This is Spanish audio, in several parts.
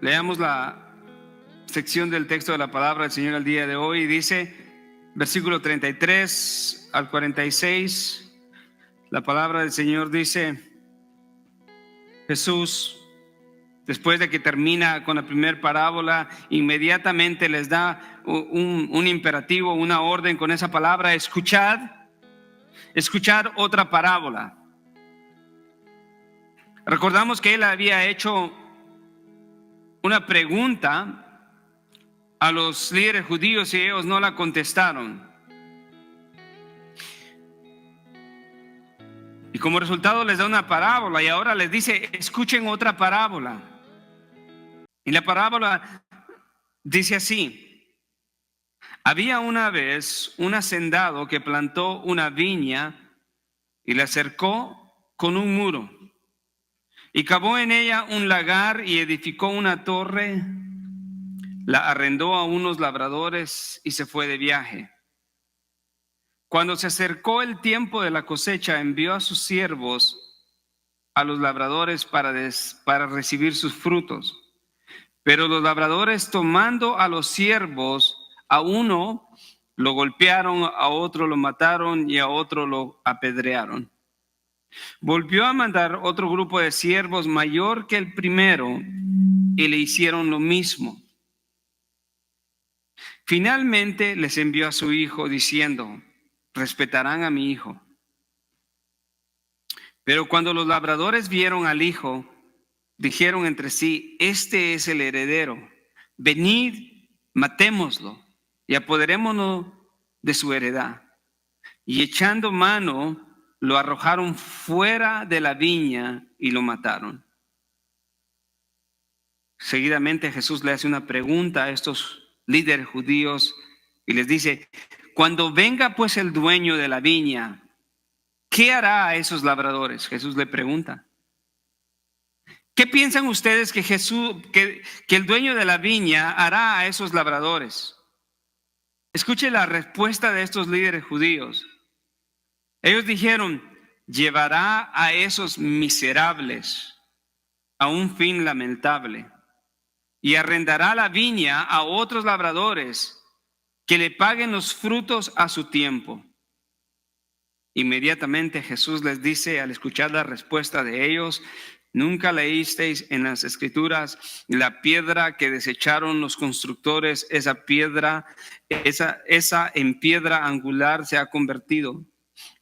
Leamos la sección del texto de la palabra del Señor al día de hoy. Dice, versículo 33 al 46, la palabra del Señor dice: Jesús, después de que termina con la primera parábola, inmediatamente les da un imperativo, una orden con esa palabra: escuchad otra parábola. Recordamos que él había hecho una pregunta a los líderes judíos y ellos no la contestaron. Y como resultado les da una parábola y ahora les dice: escuchen otra parábola. Y la parábola dice así: había una vez un hacendado que plantó una viña y la cercó con un muro y cavó en ella un lagar y edificó una torre, la arrendó a unos labradores y se fue de viaje. Cuando se acercó el tiempo de la cosecha, envió a sus siervos a los labradores para recibir sus frutos. Pero los labradores, tomando a los siervos, a uno lo golpearon, a otro lo mataron y a otro lo apedrearon. Volvió a mandar otro grupo de siervos mayor que el primero y le hicieron lo mismo. Finalmente les envió a su hijo diciendo: respetarán a mi hijo. Pero cuando los labradores vieron al hijo, dijeron entre sí: este es el heredero, venid, matémoslo y apoderémonos de su heredad. Y echando mano, lo arrojaron fuera de la viña y lo mataron. Seguidamente Jesús le hace una pregunta a estos líderes judíos y les dice: cuando venga pues el dueño de la viña, ¿qué hará a esos labradores? Jesús le pregunta. ¿Qué piensan ustedes que el dueño de la viña hará a esos labradores? Escuche la respuesta de estos líderes judíos. Ellos dijeron: llevará a esos miserables a un fin lamentable y arrendará la viña a otros labradores que le paguen los frutos a su tiempo. Inmediatamente Jesús les dice, al escuchar la respuesta de ellos: ¿nunca leísteis en las Escrituras la piedra que desecharon los constructores? Esa piedra, esa en piedra angular se ha convertido.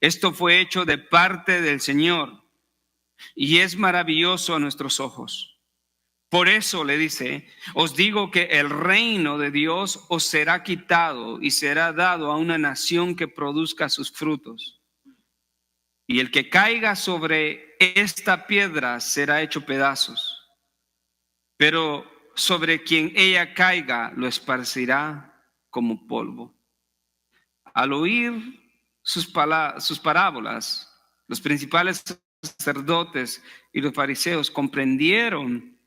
Esto fue hecho de parte del Señor y es maravilloso a nuestros ojos. Por eso le dice: os digo que el reino de Dios os será quitado y será dado a una nación que produzca sus frutos. Y el que caiga sobre esta piedra será hecho pedazos, pero sobre quien ella caiga lo esparcirá como polvo. Al oír sus parábolas, los principales sacerdotes y los fariseos comprendieron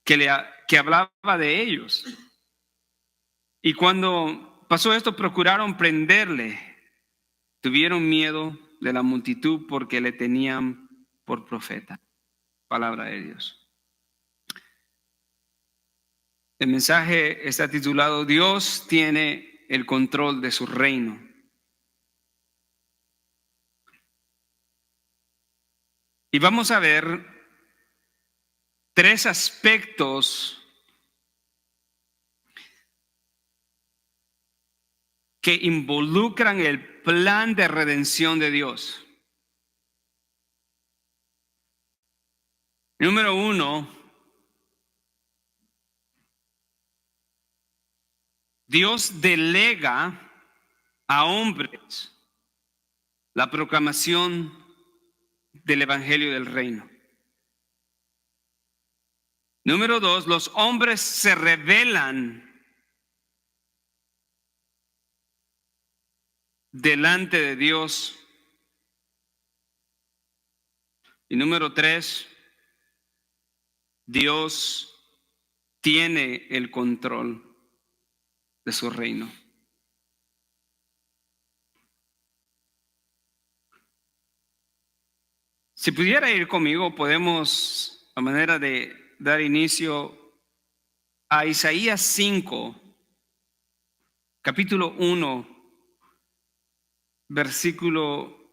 que hablaba de ellos. Y cuando pasó esto, procuraron prenderle. Tuvieron miedo de la multitud porque le tenían por profeta. Palabra de Dios. El mensaje está titulado: Dios tiene el control de su reino. Y vamos a ver tres aspectos que involucran el plan de redención de Dios. Número uno, Dios delega a hombres la proclamación del evangelio del reino. Número dos, los hombres se rebelan delante de Dios. Y número tres, Dios tiene el control de su reino. Si pudiera ir conmigo, podemos, a manera de dar inicio, a Isaías 5, capítulo 1, versículo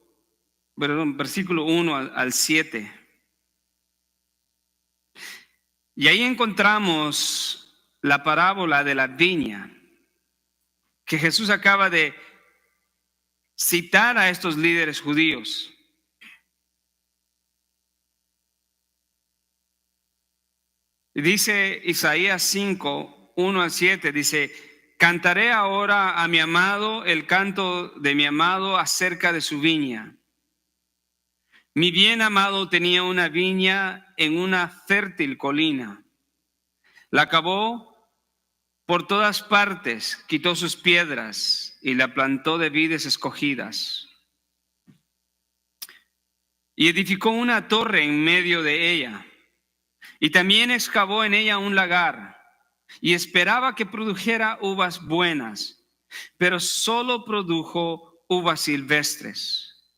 1 al 7. Y ahí encontramos la parábola de la viña que Jesús acaba de citar a estos líderes judíos. Dice Isaías 5, 1 al 7, dice: cantaré ahora a mi amado el canto de mi amado acerca de su viña. Mi bien amado tenía una viña en una fértil colina. La cavó por todas partes, quitó sus piedras y la plantó de vides escogidas. Y edificó una torre en medio de ella. Y también excavó en ella un lagar y esperaba que produjera uvas buenas, pero solo produjo uvas silvestres.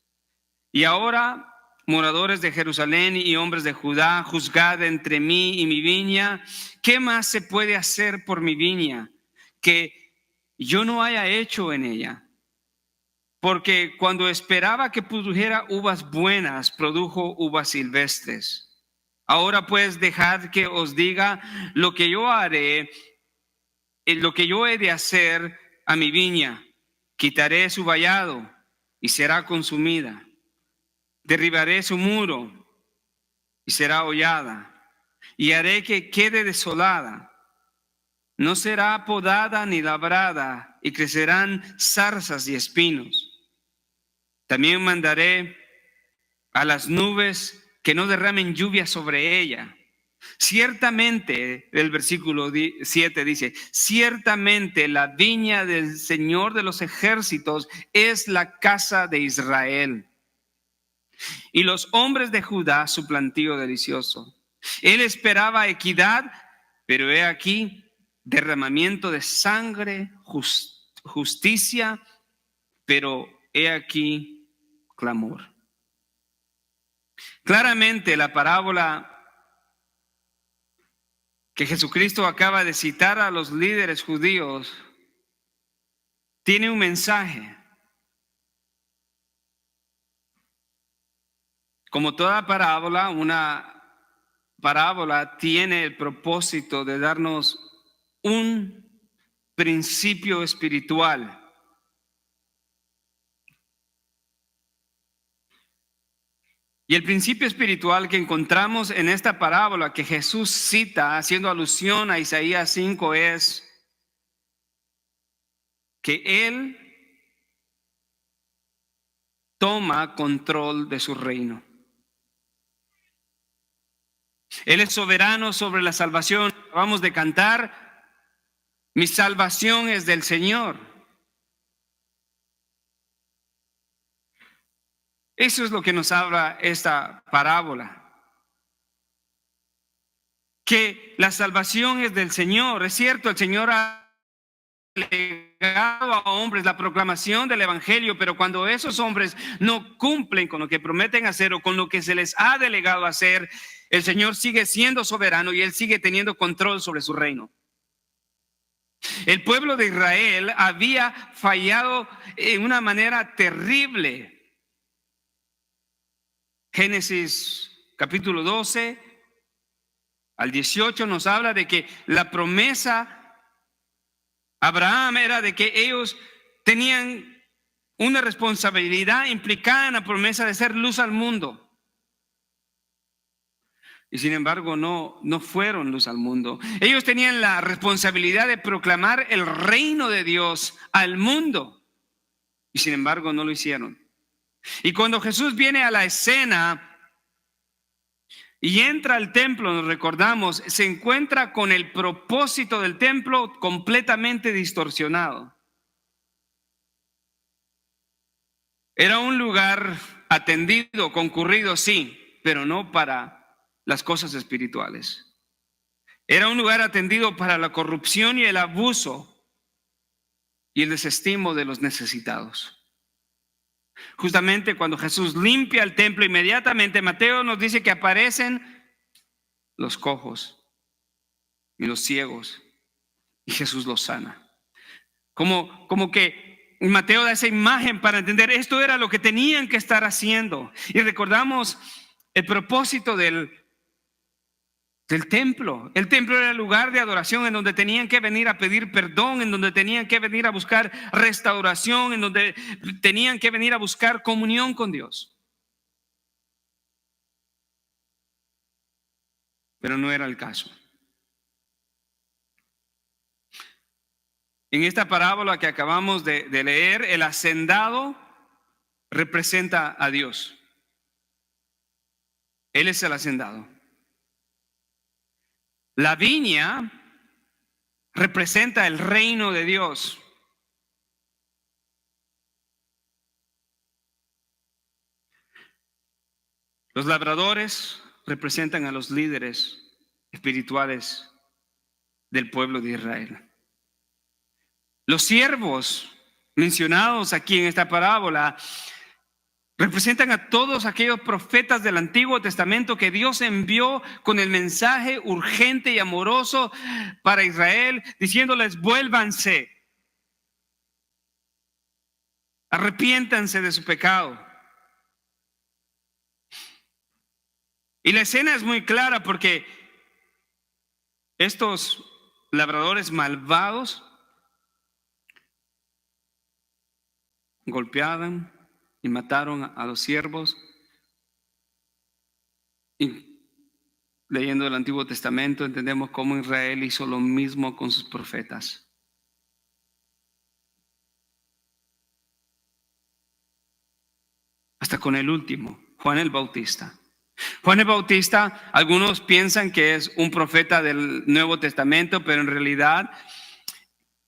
Y ahora, moradores de Jerusalén y hombres de Judá, juzgad entre mí y mi viña, ¿qué más se puede hacer por mi viña que yo no haya hecho en ella? Porque cuando esperaba que produjera uvas buenas, produjo uvas silvestres. Ahora pues dejad que os diga lo que yo haré, lo que yo he de hacer a mi viña. Quitaré su vallado y será consumida. Derribaré su muro y será hollada. Y haré que quede desolada. No será podada ni labrada y crecerán zarzas y espinos. También mandaré a las nubes que no derramen lluvia sobre ella. Ciertamente, el versículo 7 dice: ciertamente la viña del Señor de los ejércitos es la casa de Israel, y los hombres de Judá su plantío delicioso. Él esperaba equidad, pero he aquí derramamiento de sangre, justicia, pero he aquí clamor. Claramente la parábola que Jesucristo acaba de citar a los líderes judíos tiene un mensaje. Como toda parábola, una parábola tiene el propósito de darnos un principio espiritual. Y el principio espiritual que encontramos en esta parábola que Jesús cita, haciendo alusión a Isaías 5, es que Él toma control de su reino. Él es soberano sobre la salvación. Acabamos de cantar: mi salvación es del Señor. Eso es lo que nos habla esta parábola. Que la salvación es del Señor. Es cierto, el Señor ha delegado a hombres la proclamación del evangelio, pero cuando esos hombres no cumplen con lo que prometen hacer o con lo que se les ha delegado hacer, el Señor sigue siendo soberano y Él sigue teniendo control sobre su reino. El pueblo de Israel había fallado en una manera terrible. Génesis capítulo 12 al 18 nos habla de que la promesa a Abraham era de que ellos tenían una responsabilidad implicada en la promesa de ser luz al mundo. Y sin embargo no fueron luz al mundo. Ellos tenían la responsabilidad de proclamar el reino de Dios al mundo. Y sin embargo no lo hicieron. Y cuando Jesús viene a la escena y entra al templo, nos recordamos, se encuentra con el propósito del templo completamente distorsionado. Era un lugar atendido, concurrido, sí, pero no para las cosas espirituales. Era un lugar atendido para la corrupción y el abuso y el desestimo de los necesitados. Justamente cuando Jesús limpia el templo, inmediatamente Mateo nos dice que aparecen los cojos y los ciegos y Jesús los sana. Como que Mateo da esa imagen para entender esto era lo que tenían que estar haciendo. Y recordamos el propósito del templo. El templo era el lugar de adoración en donde tenían que venir a pedir perdón, en donde tenían que venir a buscar restauración, en donde tenían que venir a buscar comunión con Dios. Pero no era el caso. En esta parábola que acabamos de leer, el hacendado representa a Dios. Él es el hacendado. La viña representa el reino de Dios. Los labradores representan a los líderes espirituales del pueblo de Israel. Los siervos mencionados aquí en esta parábola representan a todos aquellos profetas del Antiguo Testamento que Dios envió con el mensaje urgente y amoroso para Israel, diciéndoles: vuélvanse, arrepiéntanse de su pecado. Y la escena es muy clara porque estos labradores malvados golpeaban y mataron a los siervos. Y leyendo el Antiguo Testamento entendemos cómo Israel hizo lo mismo con sus profetas. Hasta con el último, Juan el Bautista. Juan el Bautista, algunos piensan que es un profeta del Nuevo Testamento, pero en realidad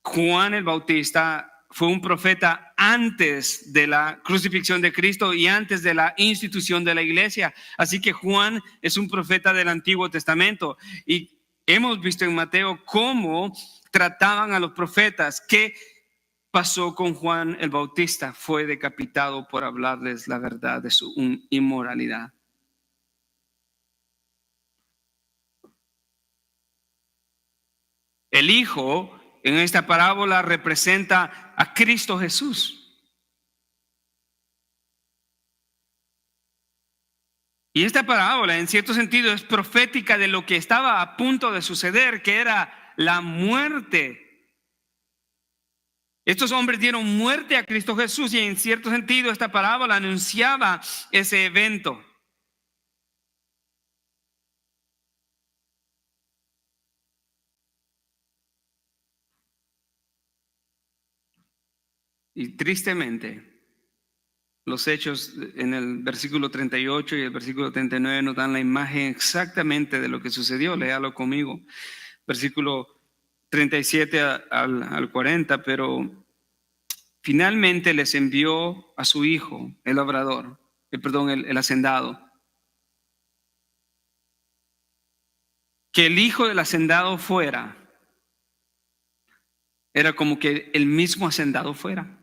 Juan el Bautista fue un profeta antes de la crucifixión de Cristo y antes de la institución de la iglesia. Así que Juan es un profeta del Antiguo Testamento. Y hemos visto en Mateo cómo trataban a los profetas. ¿Qué pasó con Juan el Bautista? Fue decapitado por hablarles la verdad de su inmoralidad. El Hijo en esta parábola representa a Cristo Jesús. Y esta parábola, en cierto sentido, es profética de lo que estaba a punto de suceder, que era la muerte. Estos hombres dieron muerte a Cristo Jesús y en cierto sentido esta parábola anunciaba ese evento. Y tristemente, los hechos en el versículo 38 y el versículo 39 nos dan la imagen exactamente de lo que sucedió. Léalo conmigo. Versículo 37 al 40, pero finalmente les envió a su hijo, el labrador, el hacendado. Que el hijo del hacendado fuera, era como que el mismo hacendado fuera.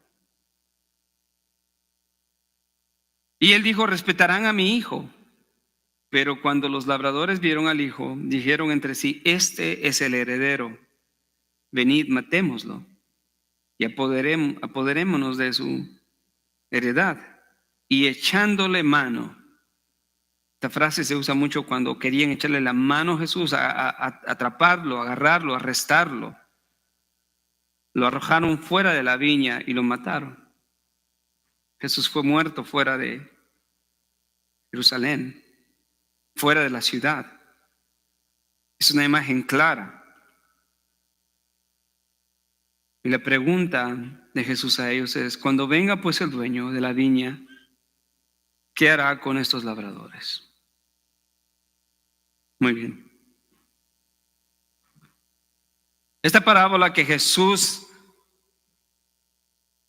Y él dijo: respetarán a mi hijo. Pero cuando los labradores vieron al hijo, dijeron entre sí: este es el heredero. Venid, matémoslo y apoderémonos de su heredad. Y echándole mano. Esta frase se usa mucho cuando querían echarle la mano a Jesús, a atraparlo, agarrarlo, arrestarlo. Lo arrojaron fuera de la viña y lo mataron. Jesús fue muerto fuera de Jerusalén, fuera de la ciudad. Es una imagen clara. Y la pregunta de Jesús a ellos es: cuando venga pues el dueño de la viña, ¿qué hará con estos labradores? Muy bien. Esta parábola que Jesús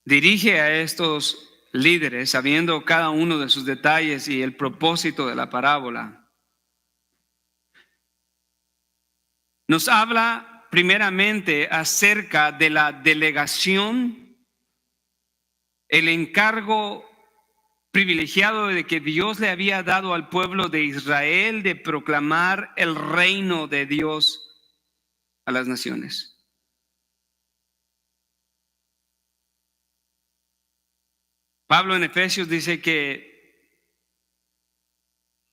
dirige a estos líderes, sabiendo cada uno de sus detalles y el propósito de la parábola, nos habla primeramente acerca de la delegación, el encargo privilegiado de que Dios le había dado al pueblo de Israel de proclamar el reino de Dios a las naciones. Pablo en Efesios dice que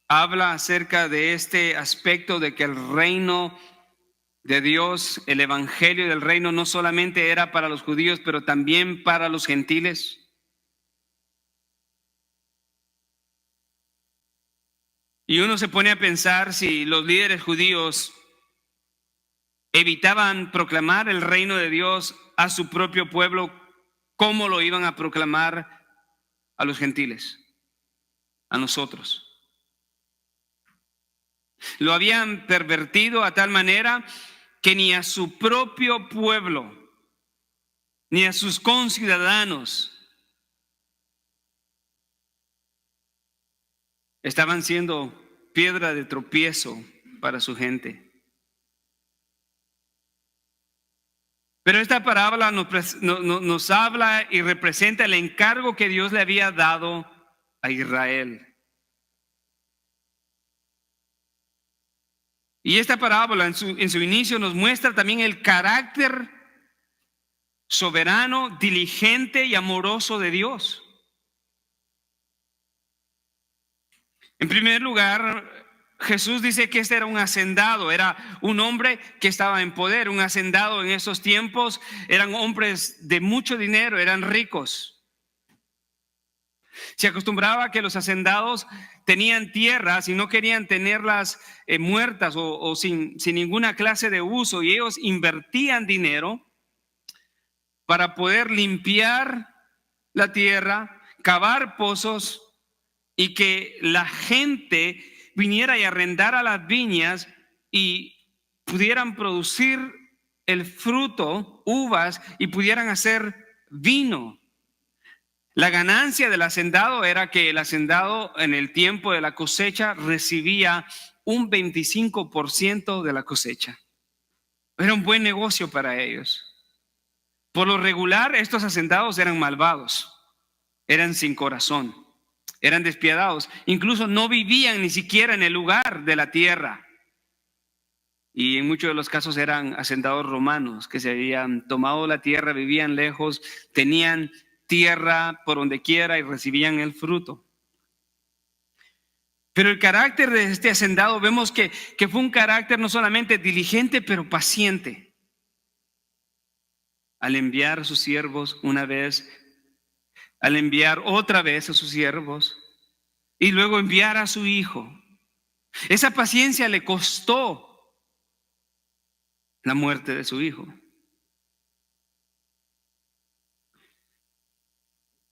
habla acerca de este aspecto de que el reino de Dios, el evangelio del reino, no solamente era para los judíos, pero también para los gentiles. Y uno se pone a pensar si los líderes judíos evitaban proclamar el reino de Dios a su propio pueblo, ¿cómo lo iban a proclamar a los gentiles, a nosotros? Lo habían pervertido a tal manera que ni a su propio pueblo, ni a sus conciudadanos estaban siendo piedra de tropiezo para su gente. Pero esta parábola nos habla y representa el encargo que Dios le había dado a Israel. Y esta parábola en su inicio nos muestra también el carácter soberano, diligente y amoroso de Dios. En primer lugar, Jesús dice que este era un hacendado, era un hombre que estaba en poder. Un hacendado en esos tiempos eran hombres de mucho dinero, eran ricos. Se acostumbraba que los hacendados tenían tierras y no querían tenerlas muertas o sin ninguna clase de uso, y ellos invertían dinero para poder limpiar la tierra, cavar pozos y que la gente viniera y arrendara las viñas y pudieran producir el fruto, uvas, y pudieran hacer vino. La ganancia del hacendado era que el hacendado en el tiempo de la cosecha recibía un 25% de la cosecha. Era un buen negocio para ellos. Por lo regular, estos hacendados eran malvados, eran sin corazón, eran despiadados, incluso no vivían ni siquiera en el lugar de la tierra. Y en muchos de los casos eran hacendados romanos que se habían tomado la tierra, vivían lejos, tenían tierra por donde quiera y recibían el fruto. Pero el carácter de este hacendado vemos que fue un carácter no solamente diligente, pero paciente. Al enviar a sus siervos una vez, al enviar otra vez a sus siervos y luego enviar a su hijo. Esa paciencia le costó la muerte de su hijo.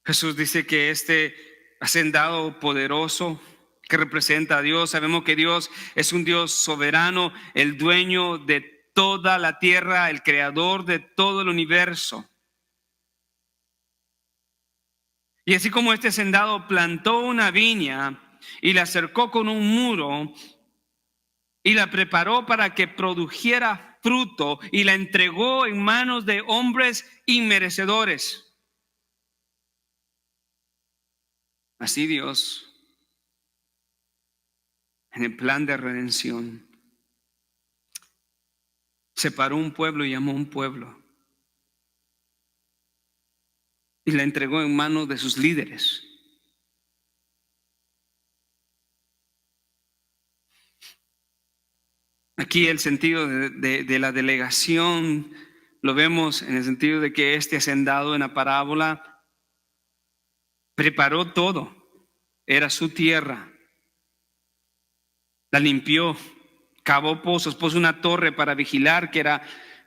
Jesús dice que este hacendado poderoso que representa a Dios, sabemos que Dios es un Dios soberano, el dueño de toda la tierra, el creador de todo el universo. Y así como este hacendado plantó una viña y la cercó con un muro y la preparó para que produjera fruto y la entregó en manos de hombres inmerecedores, así Dios, en el plan de redención, separó un pueblo y llamó un pueblo y la entregó en manos de sus líderes. Aquí el sentido de la delegación lo vemos en el sentido de que este hacendado en la parábola preparó todo, era su tierra, la limpió, cavó pozos, puso una torre para vigilar, que era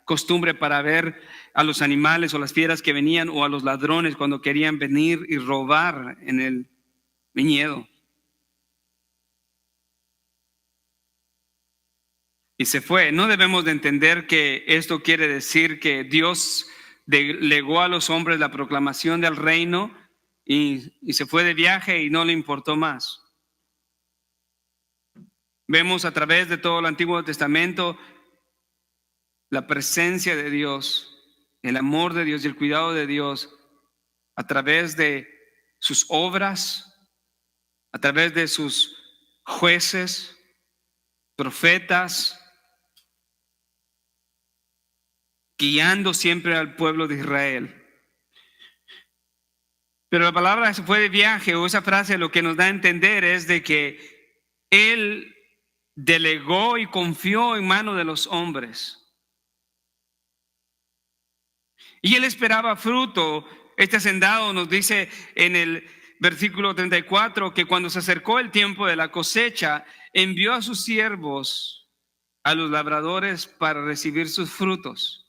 costumbre para ver a los animales o las fieras que venían, o a los ladrones cuando querían venir y robar en el viñedo. Y se fue. No debemos de entender que esto quiere decir que Dios delegó a los hombres la proclamación del reino y se fue de viaje y no le importó más. Vemos a través de todo el Antiguo Testamento la presencia de Dios, el amor de Dios y el cuidado de Dios a través de sus obras, a través de sus jueces, profetas, guiando siempre al pueblo de Israel. Pero la palabra se fue de viaje, o esa frase lo que nos da a entender es de que él delegó y confió en manos de los hombres. Y él esperaba fruto. Este hacendado nos dice en el versículo 34 que cuando se acercó el tiempo de la cosecha, envió a sus siervos, a los labradores, para recibir sus frutos.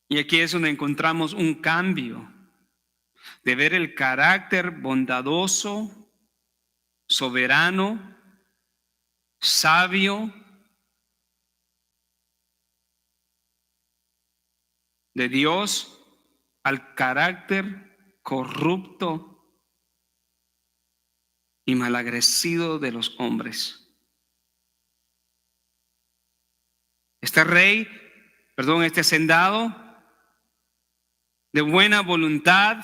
Y aquí es donde encontramos un cambio de ver el carácter bondadoso, soberano, sabio de Dios al carácter corrupto y malagrecido de los hombres. Este hacendado de buena voluntad,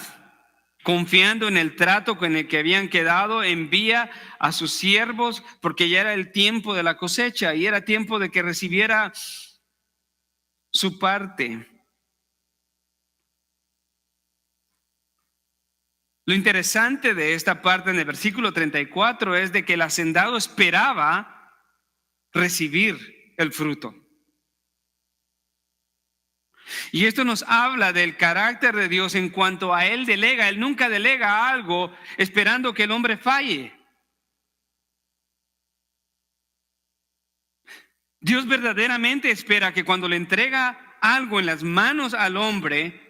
confiando en el trato con el que habían quedado, envía a sus siervos porque ya era el tiempo de la cosecha y era tiempo de que recibiera su parte. Lo interesante de esta parte en el versículo 34 es de que el hacendado esperaba recibir el fruto. Y esto nos habla del carácter de Dios en cuanto a Él delega. Él nunca delega algo esperando que el hombre falle. Dios verdaderamente espera que cuando le entrega algo en las manos al hombre,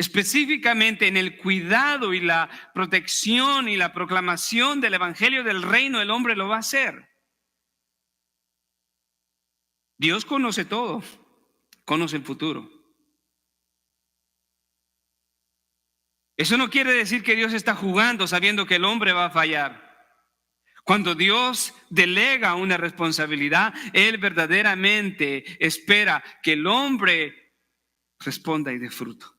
específicamente en el cuidado y la protección y la proclamación del evangelio del reino, el hombre lo va a hacer. Dios conoce todo, conoce el futuro. Eso no quiere decir que Dios está jugando sabiendo que el hombre va a fallar. Cuando Dios delega una responsabilidad, Él verdaderamente espera que el hombre responda y dé fruto.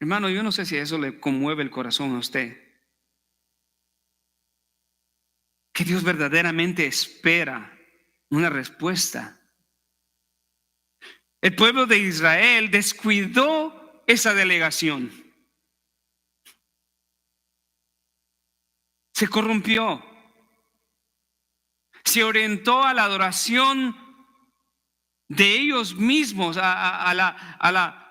Hermano, yo no sé si eso le conmueve el corazón a usted. Que Dios verdaderamente espera una respuesta. El pueblo de Israel descuidó esa delegación. Se corrompió. Se orientó a la adoración de ellos mismos, a la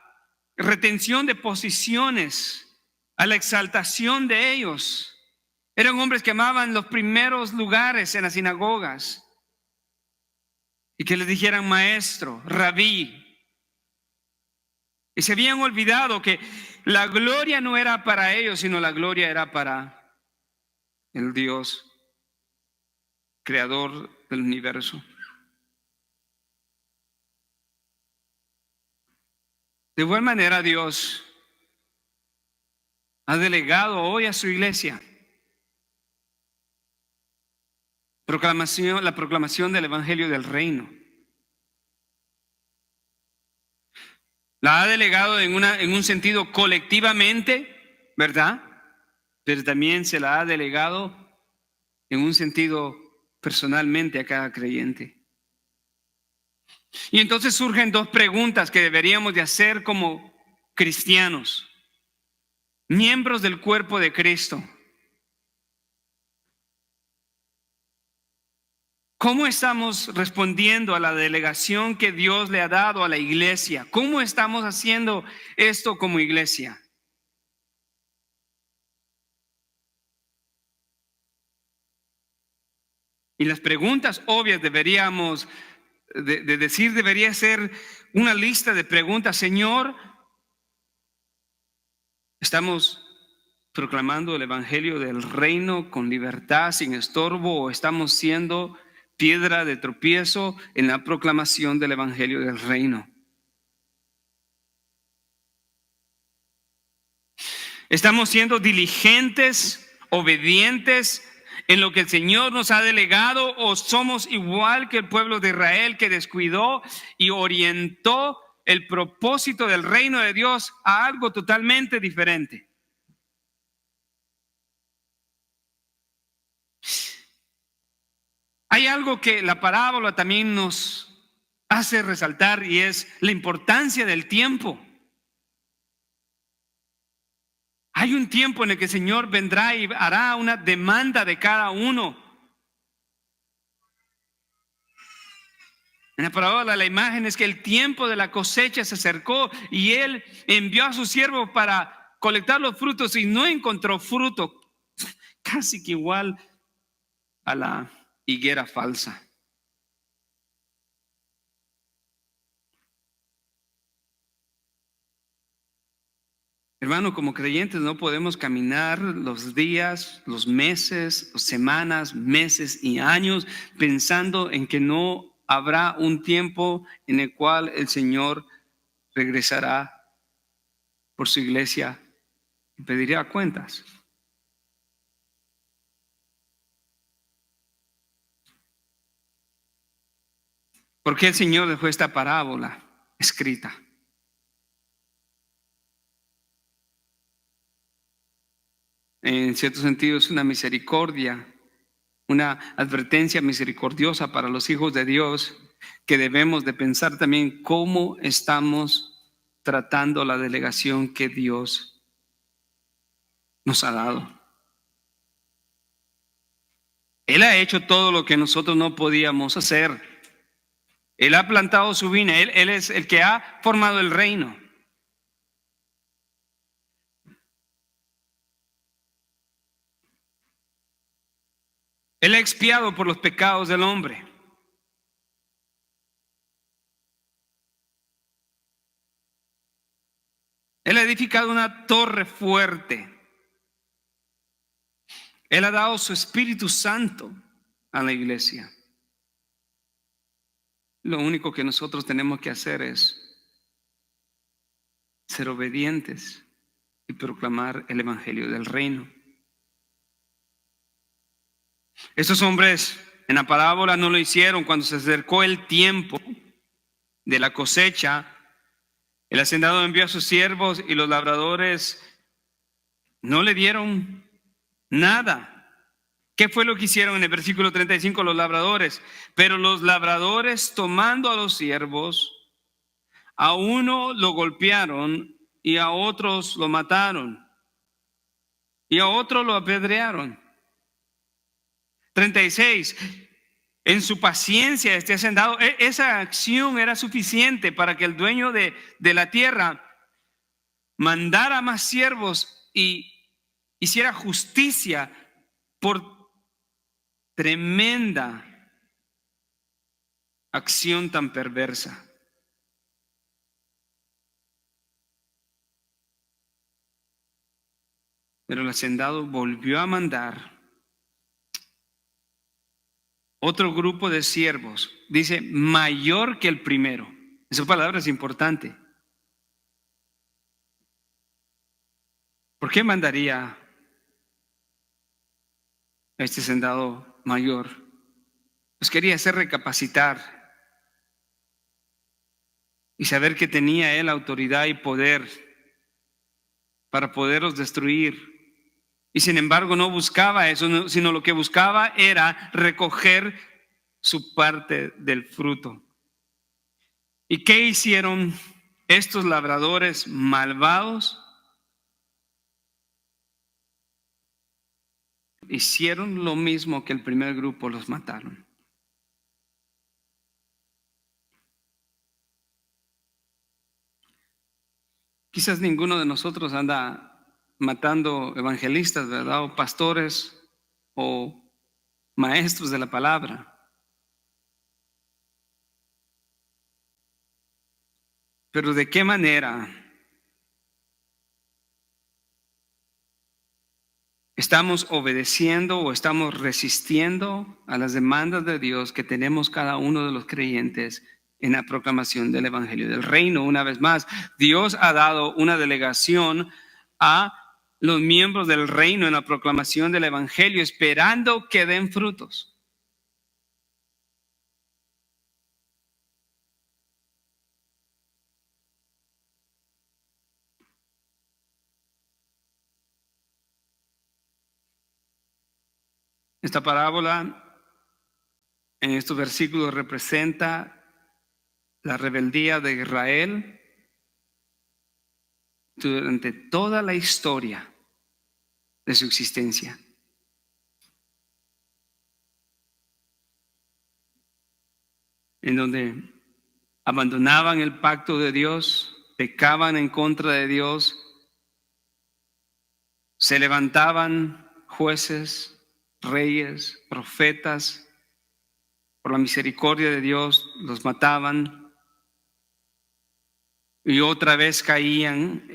retención de posiciones, a la exaltación de ellos. Eran hombres que amaban los primeros lugares en las sinagogas y que les dijeran maestro, rabí. Y se habían olvidado que la gloria no era para ellos, sino la gloria era para el Dios creador del universo. De igual manera, Dios ha delegado hoy a su iglesia la proclamación del evangelio del reino. La ha delegado en un sentido colectivamente, ¿verdad? Pero también se la ha delegado en un sentido personalmente a cada creyente. Y entonces surgen dos preguntas que deberíamos de hacer como cristianos, miembros del cuerpo de Cristo. ¿Cómo estamos respondiendo a la delegación que Dios le ha dado a la iglesia? ¿Cómo estamos haciendo esto como iglesia? Y las preguntas obvias deberíamos debería ser una lista de preguntas. Señor, ¿estamos proclamando el evangelio del reino con libertad, sin estorbo, o estamos siendo piedra de tropiezo en la proclamación del evangelio del reino? ¿Estamos siendo diligentes, obedientes en lo que el Señor nos ha delegado, o somos igual que el pueblo de Israel que descuidó y orientó el propósito del reino de Dios a algo totalmente diferente? Hay algo que la parábola también nos hace resaltar, y es la importancia del tiempo. Hay un tiempo en el que el Señor vendrá y hará una demanda de cada uno. En la parábola, la imagen es que el tiempo de la cosecha se acercó y Él envió a su siervo para colectar los frutos y no encontró fruto, casi que igual a la higuera falsa. Hermano, como creyentes no podemos caminar los días, los meses, semanas, meses y años pensando en que no habrá un tiempo en el cual el Señor regresará por su iglesia y pedirá cuentas. ¿Por qué el Señor dejó esta parábola escrita? En cierto sentido es una misericordia, una advertencia misericordiosa para los hijos de Dios, que debemos de pensar también cómo estamos tratando la delegación que Dios nos ha dado. Él ha hecho todo lo que nosotros no podíamos hacer. Él ha plantado su viña, él es el que ha formado el reino. Él ha expiado por los pecados del hombre. Él ha edificado una torre fuerte. Él ha dado su Espíritu Santo a la iglesia. Lo único que nosotros tenemos que hacer es ser obedientes y proclamar el evangelio del reino. Estos hombres en la parábola no lo hicieron. Cuando se acercó el tiempo de la cosecha, el hacendado envió a sus siervos y los labradores no le dieron nada. ¿Qué fue lo que hicieron en el versículo 35 los labradores? Pero los labradores, tomando a los siervos, a uno lo golpearon y a otros lo mataron y a otro lo apedrearon. 36. En su paciencia este hacendado, esa acción era suficiente para que el dueño de la tierra mandara más siervos y hiciera justicia por tremenda acción tan perversa. Pero el hacendado volvió a mandar otro grupo de siervos, dice, mayor que el primero. Esa palabra es importante. ¿Por qué mandaría a este hacendado mayor? Pues quería hacer recapacitar y saber que tenía él autoridad y poder para poderlos destruir. Y sin embargo no buscaba eso, sino lo que buscaba era recoger su parte del fruto. ¿Y qué hicieron estos labradores malvados? Hicieron lo mismo que el primer grupo, los mataron. Quizás ninguno de nosotros anda matando evangelistas, ¿verdad? O pastores o maestros de la palabra. Pero ¿de qué manera estamos obedeciendo o estamos resistiendo a las demandas de Dios que tenemos cada uno de los creyentes en la proclamación del evangelio del reino? Una vez más, Dios ha dado una delegación a los miembros del reino en la proclamación del evangelio, esperando que den frutos. Esta parábola en estos versículos representa la rebeldía de Israel durante toda la historia de su existencia. En donde abandonaban el pacto de Dios, pecaban en contra de Dios, se levantaban jueces, reyes, profetas, por la misericordia de Dios los mataban y otra vez caían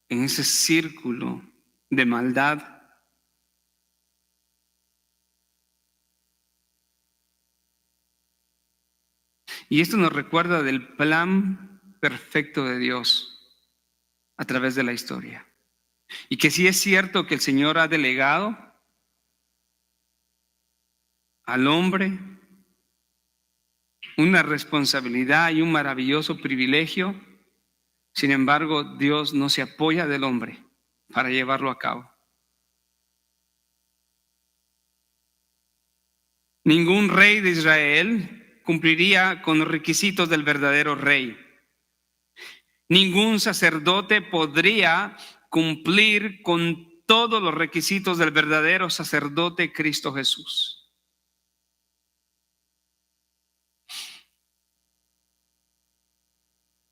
en ese círculo de maldad. Y esto nos recuerda del plan perfecto de Dios a través de la historia. Y que sí es cierto que el Señor ha delegado al hombre una responsabilidad y un maravilloso privilegio. Sin embargo, Dios no se apoya del hombre para llevarlo a cabo. Ningún rey de Israel cumpliría con los requisitos del verdadero rey. Ningún sacerdote podría cumplir con todos los requisitos del verdadero sacerdote Cristo Jesús.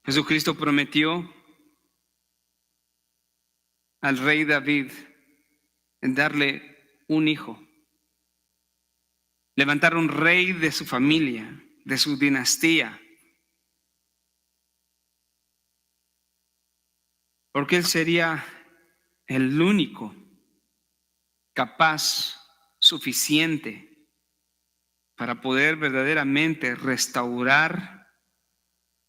Jesucristo prometió al rey David en darle un hijo, levantar un rey de su familia, de su dinastía, porque él sería el único capaz, suficiente para poder verdaderamente restaurar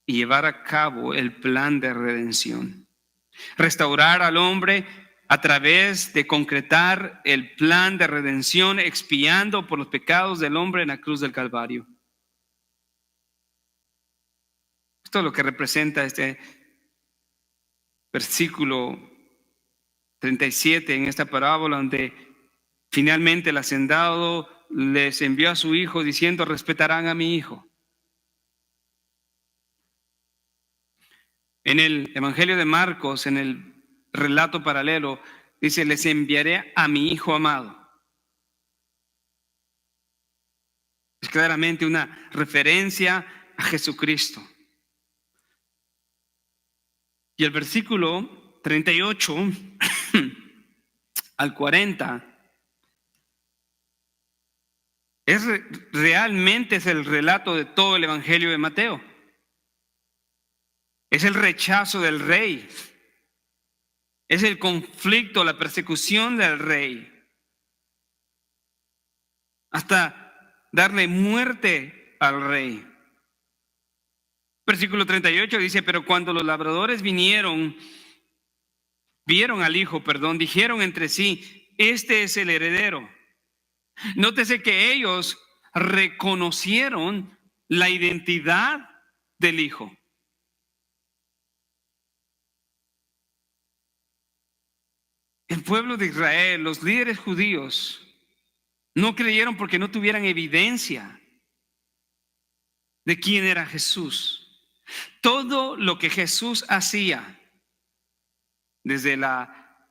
y llevar a cabo el plan de redención. Restaurar al hombre a través de concretar el plan de redención, expiando por los pecados del hombre en la cruz del Calvario. Esto es lo que representa este versículo 37 en esta parábola, donde finalmente el hacendado les envió a su hijo diciendo: respetarán a mi hijo. En el Evangelio de Marcos, en el relato paralelo, dice: les enviaré a mi hijo amado. Es claramente una referencia a Jesucristo. Y el versículo 38 al 40 realmente es el relato de todo el Evangelio de Mateo. Es el rechazo del rey. Es el conflicto, la persecución del rey. Hasta darle muerte al rey. Versículo 38 dice: pero cuando los labradores vieron al hijo, dijeron entre sí: este es el heredero. Nótese que ellos reconocieron la identidad del hijo. El pueblo de Israel, los líderes judíos, no creyeron porque no tuvieran evidencia de quién era Jesús. Todo lo que Jesús hacía, desde la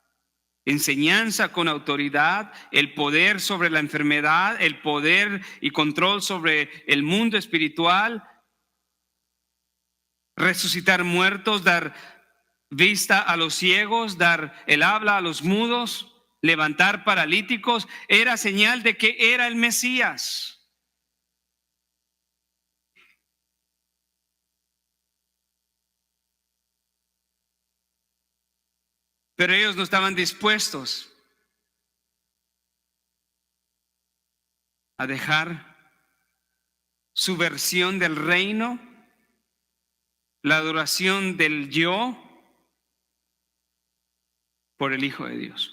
enseñanza con autoridad, el poder sobre la enfermedad, el poder y control sobre el mundo espiritual, resucitar muertos, dar vista a los ciegos, dar el habla a los mudos, levantar paralíticos, era señal de que era el Mesías. Pero ellos no estaban dispuestos a dejar su versión del reino, la adoración del yo, por el Hijo de Dios.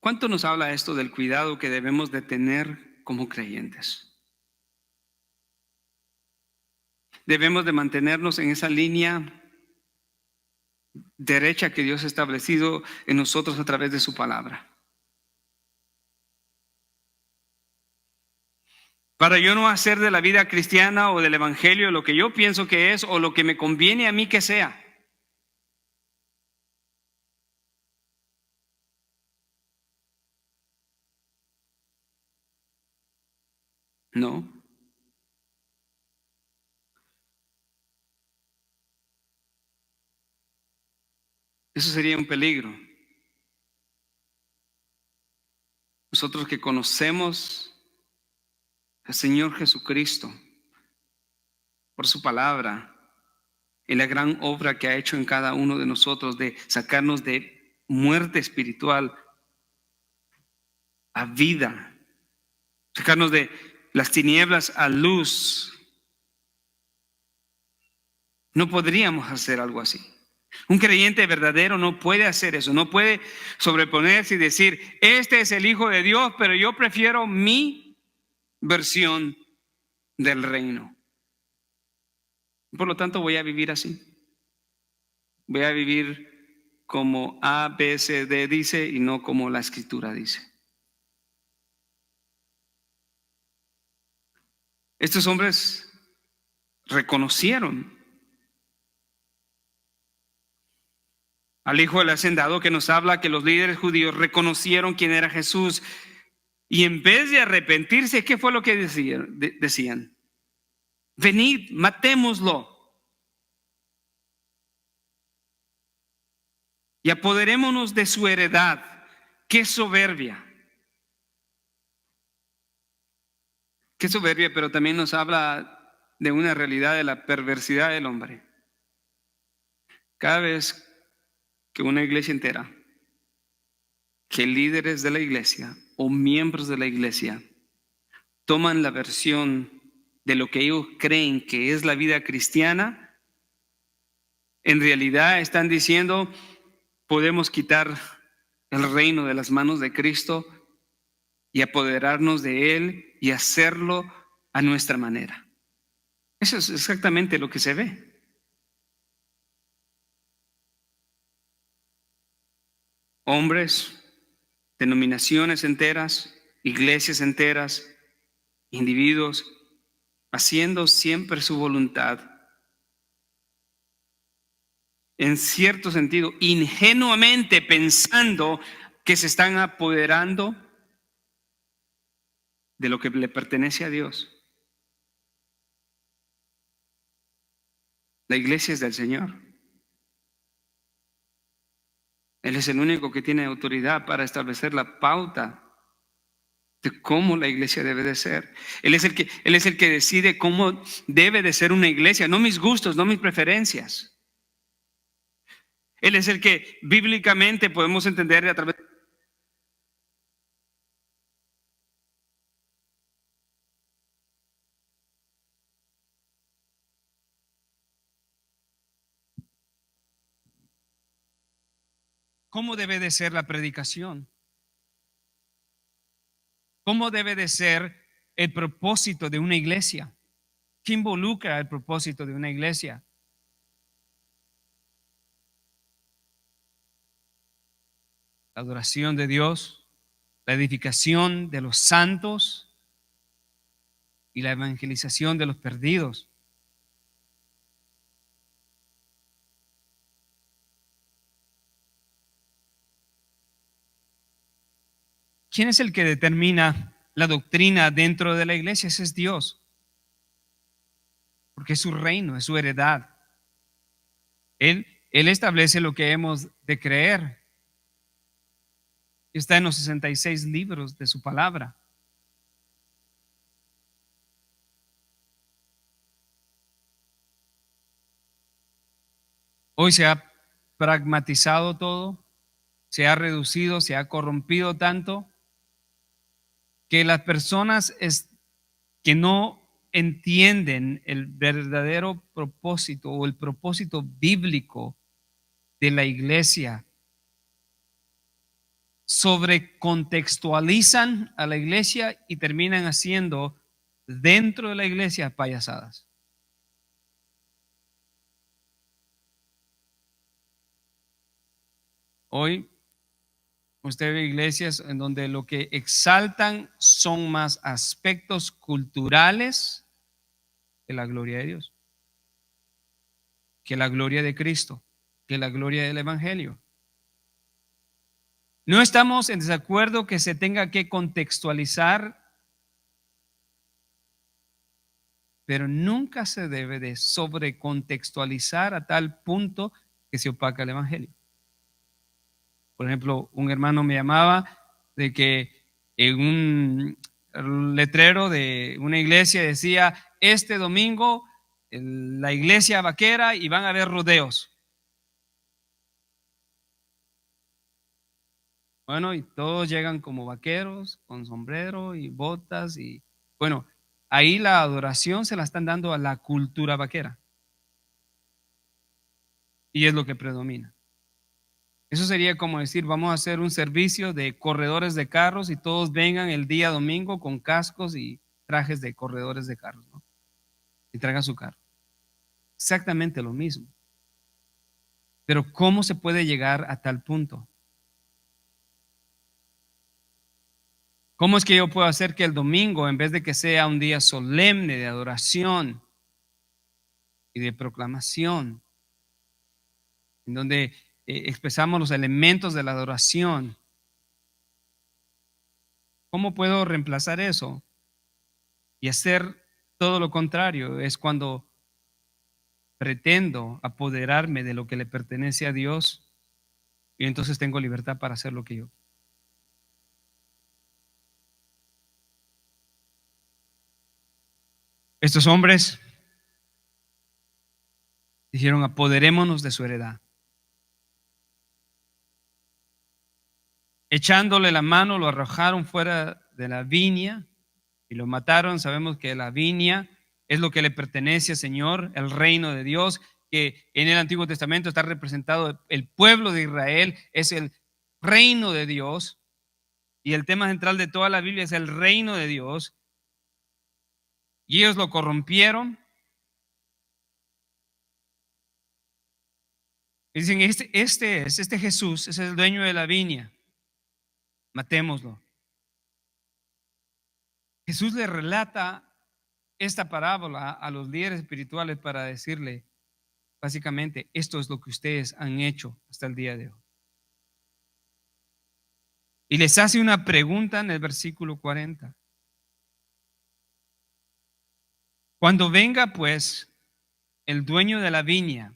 ¿Cuánto nos habla esto del cuidado que debemos de tener como creyentes? Debemos de mantenernos en esa línea derecha que Dios ha establecido en nosotros a través de su palabra. para yo no hacer de la vida cristiana o del evangelio lo que yo pienso que es o lo que me conviene a mí que sea. No. Eso sería un peligro. Nosotros que conocemos al Señor Jesucristo por su palabra y la gran obra que ha hecho en cada uno de nosotros de sacarnos de muerte espiritual a vida, sacarnos de las tinieblas a luz. No podríamos hacer algo así. Un creyente verdadero no puede hacer eso, no puede sobreponerse y decir, este es el Hijo de Dios, pero yo prefiero mi versión del reino. Por lo tanto, voy a vivir así. Voy a vivir como A, B, C, D dice y no como la Escritura dice. Estos hombres reconocieron al hijo del hacendado, que nos habla que los líderes judíos reconocieron quién era Jesús y en vez de arrepentirse, ¿qué fue lo que decían? Venid, matémoslo y apoderémonos de su heredad. Qué soberbia. Qué soberbia, pero también nos habla de una realidad de la perversidad del hombre. Cada vez que una iglesia entera, que líderes de la iglesia o miembros de la iglesia toman la versión de lo que ellos creen que es la vida cristiana, en realidad están diciendo, podemos quitar el reino de las manos de Cristo y apoderarnos de Él y hacerlo a nuestra manera. Eso es exactamente lo que se ve. Hombres, denominaciones enteras, iglesias enteras, individuos, haciendo siempre su voluntad, en cierto sentido, ingenuamente pensando que se están apoderando de lo que le pertenece a Dios. La iglesia es del Señor. Él es el único que tiene autoridad para establecer la pauta de cómo la iglesia debe de ser. Él es el que decide cómo debe de ser una iglesia, no mis gustos, no mis preferencias. Él es el que bíblicamente podemos entender a través de cómo debe de ser la predicación. ¿Cómo debe de ser el propósito de una iglesia? ¿Qué involucra el propósito de una iglesia? La adoración de Dios, la edificación de los santos y la evangelización de los perdidos. ¿Quién es el que determina la doctrina dentro de la iglesia? Ese es Dios. Porque es su reino, es su heredad. Él establece lo que hemos de creer. Está en los 66 libros de su palabra. Hoy se ha pragmatizado todo, se ha reducido, se ha corrompido tanto que las personas que no entienden el verdadero propósito o el propósito bíblico de la iglesia sobrecontextualizan a la iglesia y terminan haciendo dentro de la iglesia payasadas. Hoy Usted ve iglesias en donde lo que exaltan son más aspectos culturales que la gloria de Dios, que la gloria de Cristo, que la gloria del Evangelio. No estamos en desacuerdo que se tenga que contextualizar, pero nunca se debe de sobrecontextualizar a tal punto que se opaca el Evangelio. Por ejemplo, un hermano me llamaba de que en un letrero de una iglesia decía: este domingo la iglesia vaquera y van a haber rodeos. Bueno, y todos llegan como vaqueros, con sombrero y botas, y bueno, ahí la adoración se la están dando a la cultura vaquera. Y es lo que predomina. Eso sería como decir: vamos a hacer un servicio de corredores de carros y todos vengan el día domingo con cascos y trajes de corredores de carros, ¿no? Y traigan su carro. Exactamente lo mismo. Pero ¿cómo se puede llegar a tal punto? ¿Cómo es que yo puedo hacer que el domingo, en vez de que sea un día solemne de adoración y de proclamación, en donde expresamos los elementos de la adoración, cómo puedo reemplazar eso y hacer todo lo contrario? Es cuando pretendo apoderarme de lo que le pertenece a Dios y entonces tengo libertad para hacer lo que yo. Estos hombres dijeron: apoderémonos de su heredad. Echándole la mano, lo arrojaron fuera de la viña y lo mataron. Sabemos que la viña es lo que le pertenece al Señor, el reino de Dios, que en el Antiguo Testamento está representado el pueblo de Israel, es el reino de Dios, y el tema central de toda la Biblia es el reino de Dios, y ellos lo corrompieron. Y dicen: este Jesús es el dueño de la viña, matémoslo. Jesús le relata esta parábola a los líderes espirituales para decirle: básicamente, esto es lo que ustedes han hecho hasta el día de hoy. Y les hace una pregunta en el versículo 40. Cuando venga pues el dueño de la viña,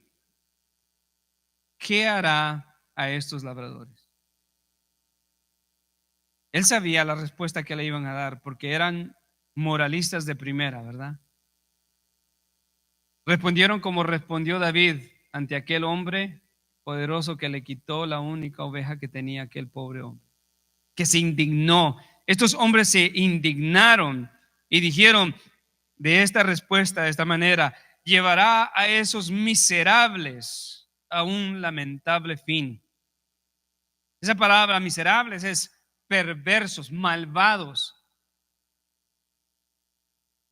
¿qué hará a estos labradores? Él sabía la respuesta que le iban a dar porque eran moralistas de primera, ¿verdad? Respondieron como respondió David ante aquel hombre poderoso que le quitó la única oveja que tenía aquel pobre hombre, que se indignó. Estos hombres se indignaron y dijeron de esta respuesta de esta manera: llevará a esos miserables a un lamentable fin. Esa palabra miserables es perversos, malvados.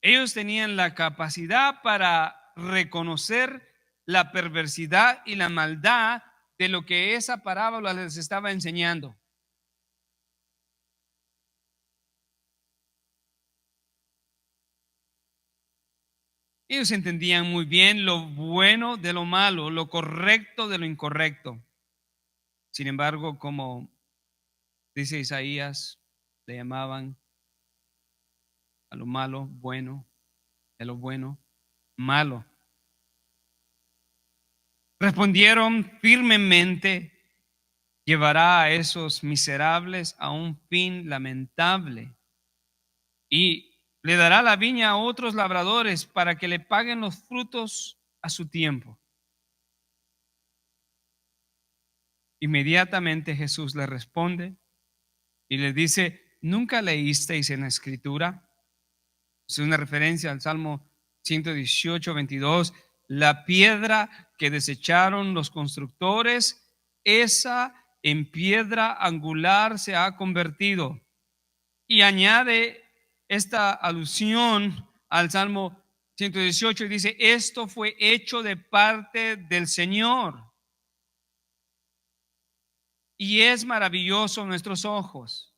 Ellos tenían la capacidad para reconocer la perversidad y la maldad de lo que esa parábola les estaba enseñando. Ellos entendían muy bien lo bueno de lo malo, lo correcto de lo incorrecto. Sin embargo, como dice Isaías, le llamaban a lo malo bueno, a lo bueno malo. Respondieron firmemente: llevará a esos miserables a un fin lamentable y le dará la viña a otros labradores para que le paguen los frutos a su tiempo. Inmediatamente Jesús le responde y le dice: ¿nunca leísteis en la Escritura? Es una referencia al Salmo 118, 22. La piedra que desecharon los constructores, esa en piedra angular se ha convertido. Y añade esta alusión al Salmo 118 y dice: esto fue hecho de parte del Señor. y es maravilloso en nuestros ojos.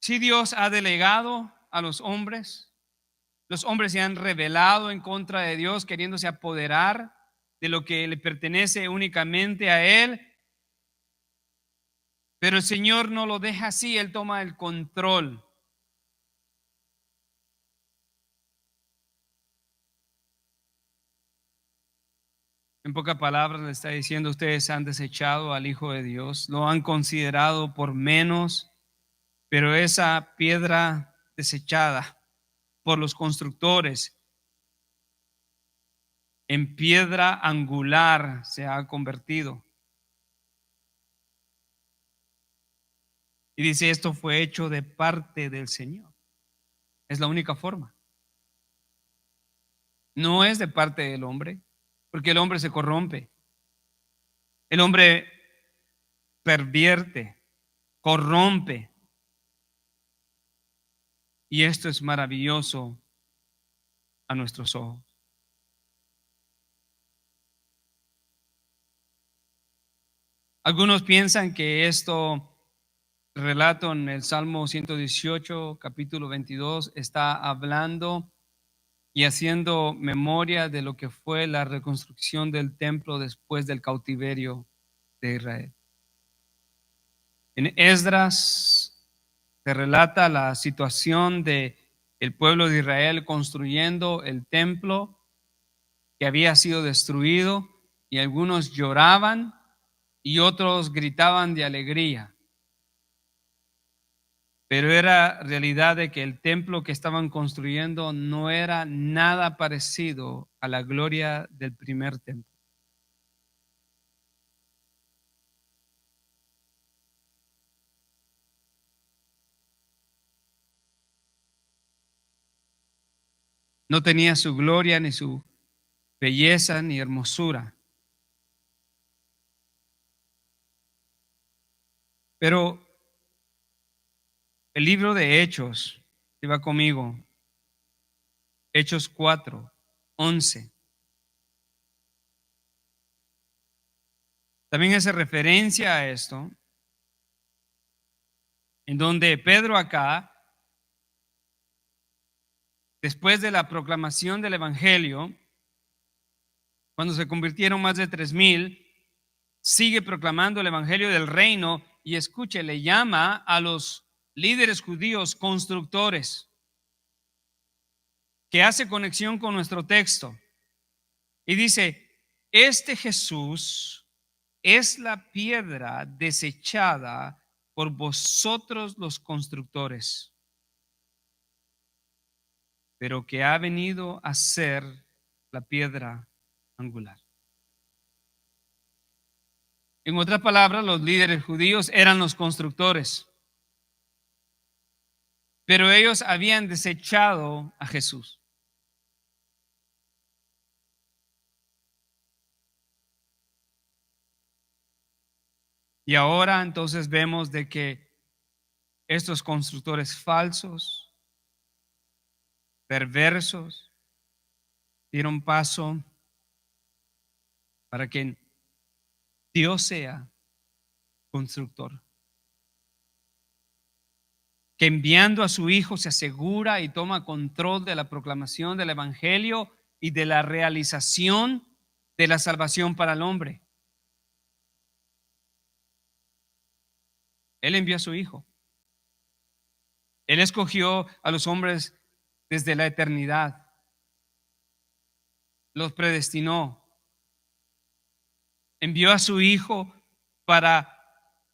Si Dios ha delegado a los hombres se han rebelado en contra de Dios, queriéndose apoderar de lo que le pertenece únicamente a Él. Pero el Señor no lo deja así, Él toma el control. En pocas palabras le está diciendo, ustedes han desechado al Hijo de Dios, lo han considerado por menos, pero esa piedra desechada por los constructores en piedra angular se ha convertido. Y dice, esto fue hecho de parte del Señor. Es la única forma. No es de parte del hombre, porque el hombre se corrompe. El hombre pervierte, corrompe. Y esto es maravilloso a nuestros ojos. Algunos piensan que esto relato en el Salmo 118, capítulo 22, está hablando y haciendo memoria de lo que fue la reconstrucción del templo después del cautiverio de Israel. En Esdras se relata la situación de el pueblo de Israel construyendo el templo que había sido destruido, y algunos lloraban y otros gritaban de alegría. Pero era realidad de que el templo que estaban construyendo no era nada parecido a la gloria del primer templo. No tenía su gloria, ni su belleza, ni hermosura. Pero el libro de Hechos, si va conmigo, Hechos 4:11. También hace referencia a esto, en donde Pedro acá, después de la proclamación del Evangelio, cuando se convirtieron más de 3,000, sigue proclamando el Evangelio del reino y escuche, le llama a los líderes judíos constructores, que hace conexión con nuestro texto. Y dice, este Jesús es la piedra desechada por vosotros los constructores, pero que ha venido a ser la piedra angular. En otras palabras, los líderes judíos eran los constructores, pero ellos habían desechado a Jesús. Y ahora entonces vemos de que estos constructores falsos, perversos, dieron paso para que Dios sea constructor. Que enviando a su Hijo se asegura y toma control de la proclamación del Evangelio y de la realización de la salvación para el hombre. Él envió a su Hijo. Él escogió a los hombres desde la eternidad. Los predestinó. Envió a su Hijo para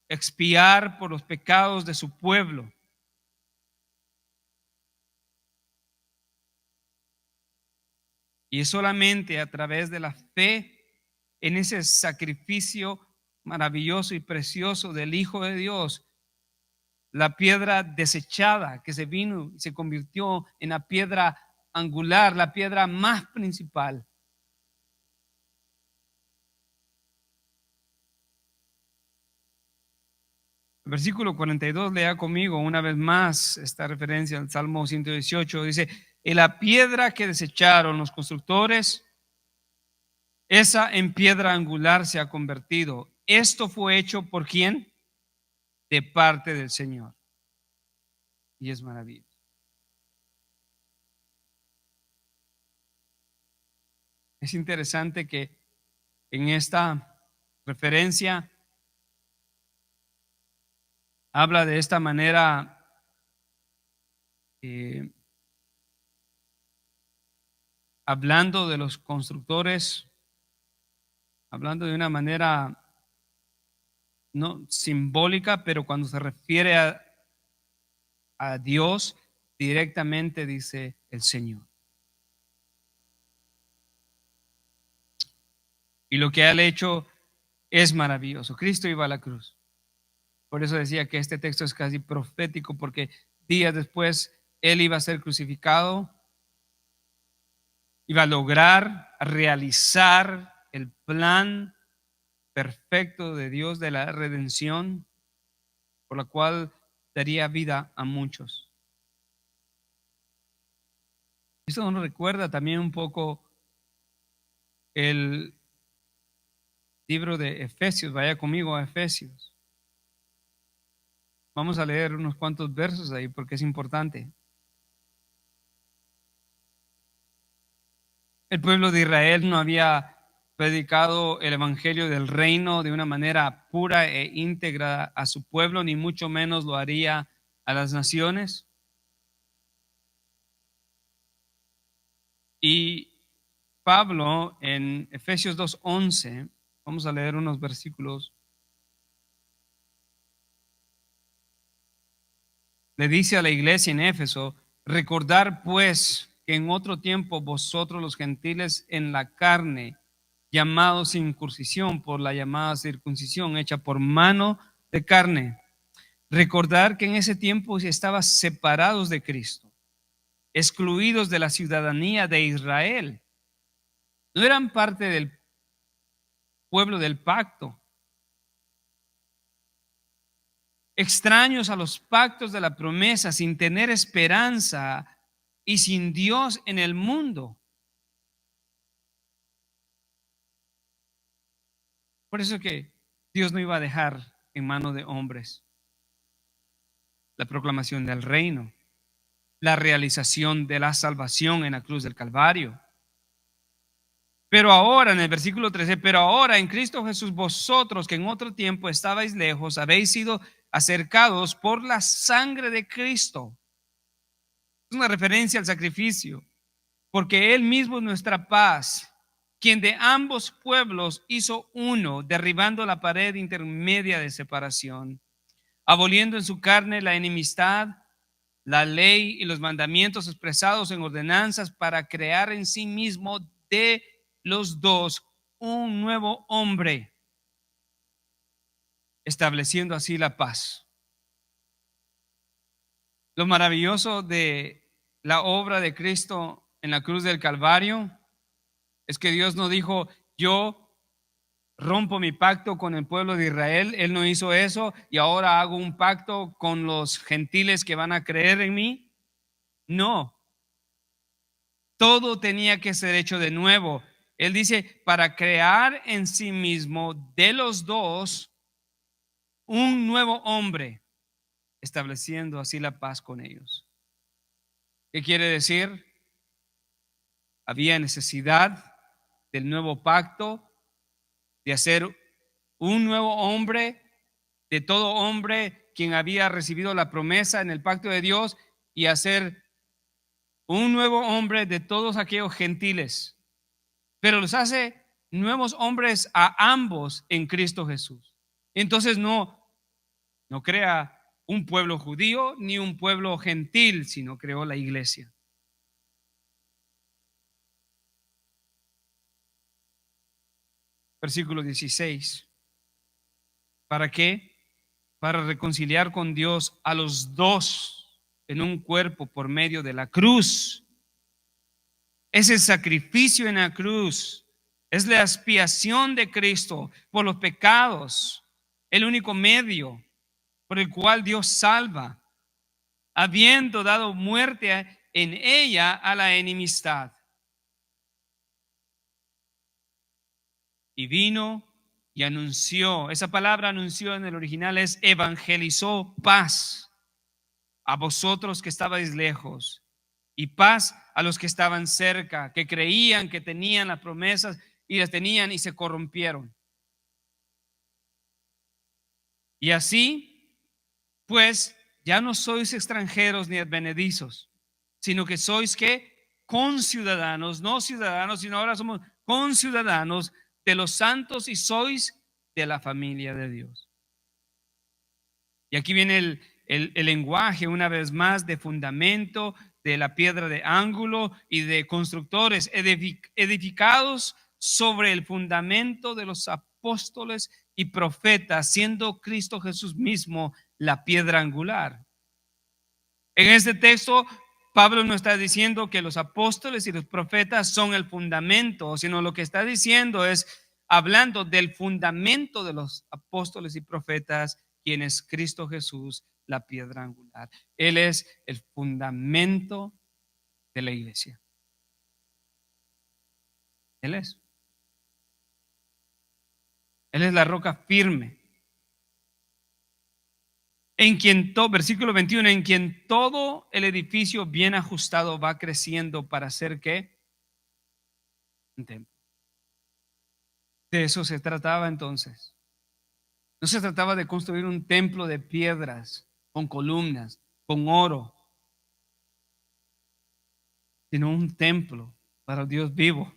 expiar por los pecados de su pueblo. Y es solamente a través de la fe en ese sacrificio maravilloso y precioso del Hijo de Dios, la piedra desechada que se vino y se convirtió en la piedra angular, la piedra más principal. Versículo 42, lea conmigo una vez más esta referencia al Salmo 118. Dice, en la piedra que desecharon los constructores, esa en piedra angular se ha convertido. Esto fue hecho ¿por quién? De parte del Señor. Y es maravilloso. Es interesante que en esta referencia habla de esta manera hablando de los constructores, hablando de una manera no simbólica, pero cuando se refiere a Dios, directamente dice el Señor. Y lo que Él ha hecho es maravilloso. Cristo iba a la cruz. Por eso decía que este texto es casi profético, porque días después Él iba a ser crucificado, iba a lograr realizar el plan perfecto de Dios de la redención, por la cual daría vida a muchos. Esto nos recuerda también un poco el libro de Efesios. Vaya conmigo a Efesios. Vamos a leer unos cuantos versos ahí porque es importante. El pueblo de Israel no había predicado el evangelio del reino de una manera pura e íntegra a su pueblo, ni mucho menos lo haría a las naciones. Y Pablo en Efesios 2:11, vamos a leer unos versículos, le dice a la iglesia en Éfeso: recordar pues que en otro tiempo vosotros los gentiles en la carne, llamados circuncisión por la llamada circuncisión hecha por mano de carne, recordar que en ese tiempo estaban separados de Cristo, excluidos de la ciudadanía de Israel, no eran parte del pueblo del pacto, extraños a los pactos de la promesa, sin tener esperanza y sin Dios en el mundo. Por eso que Dios no iba a dejar en manos de hombres la proclamación del reino, la realización de la salvación en la cruz del Calvario. Pero ahora, en el versículo 13, pero ahora en Cristo Jesús, vosotros que en otro tiempo estabais lejos, habéis sido acercados por la sangre de Cristo. Es una referencia al sacrificio, porque Él mismo es nuestra paz, quien de ambos pueblos hizo uno, derribando la pared intermedia de separación, aboliendo en su carne la enemistad, la ley y los mandamientos expresados en ordenanzas, para crear en sí mismo de los dos un nuevo hombre, estableciendo así la paz. Lo maravilloso de la obra de Cristo en la cruz del Calvario es que Dios no dijo: yo rompo mi pacto con el pueblo de Israel. Él no hizo eso y ahora hago un pacto con los gentiles que van a creer en mí. No, todo tenía que ser hecho de nuevo. Él dice: para crear en sí mismo de los dos un nuevo hombre, estableciendo así la paz con ellos. ¿Qué quiere decir? Había necesidad del nuevo pacto, de hacer un nuevo hombre, de todo hombre quien había recibido la promesa en el pacto de Dios, y hacer un nuevo hombre de todos aquellos gentiles. Pero los hace nuevos hombres a ambos en Cristo Jesús. Entonces no crea un pueblo judío ni un pueblo gentil, sino creó la iglesia. Versículo 16. ¿Para qué? Para reconciliar con Dios a los dos en un cuerpo por medio de la cruz. Ese sacrificio en la cruz es la expiación de Cristo por los pecados, el único medio por el cual Dios salva, habiendo dado muerte en ella a la enemistad. Y vino y anunció. Esa palabra anunció en el original es evangelizó paz a vosotros que estabais lejos y paz a los que estaban cerca, que creían que tenían las promesas y las tenían y se corrompieron. Y así, pues, ya no sois extranjeros ni advenedizos, sino que sois que conciudadanos, no ciudadanos, sino ahora somos conciudadanos de los santos y sois de la familia de Dios. Y aquí viene el lenguaje una vez más de fundamento, de la piedra de ángulo y de constructores edificados sobre el fundamento de los apóstoles y profetas, siendo Cristo Jesús mismo la piedra angular. En este texto, Pablo no está diciendo que los apóstoles y los profetas son el fundamento, sino lo que está diciendo es hablando del fundamento de los apóstoles y profetas, quien es Cristo Jesús, la piedra angular. Él es el fundamento de la iglesia. Él es. Él es la roca firme. En quien todo, versículo 21, en quien todo el edificio bien ajustado va creciendo para hacer ¿qué? Un templo. De eso se trataba entonces. No se trataba de construir un templo de piedras, con columnas, con oro, sino un templo para Dios vivo.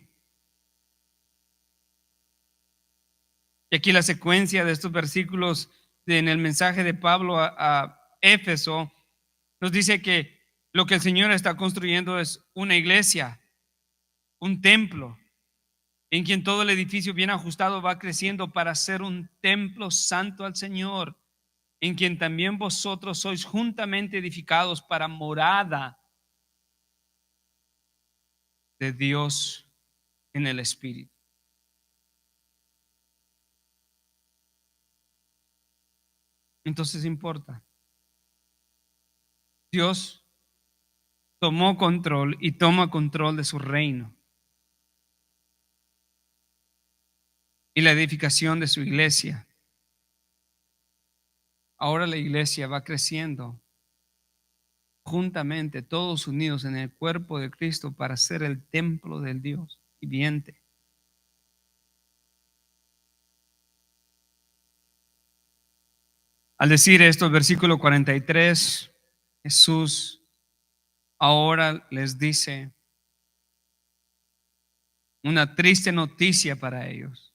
Y aquí la secuencia de estos versículos en el mensaje de Pablo a Éfeso nos dice que lo que el Señor está construyendo es una iglesia, un templo, en quien todo el edificio bien ajustado va creciendo para ser un templo santo al Señor, en quien también vosotros sois juntamente edificados para morada de Dios en el Espíritu. Entonces importa. Dios tomó control y toma control de su reino y la edificación de su iglesia. Ahora la iglesia va creciendo juntamente, todos unidos en el cuerpo de Cristo para ser el templo del Dios viviente. Al decir esto, el versículo 43, Jesús ahora les dice una triste noticia para ellos.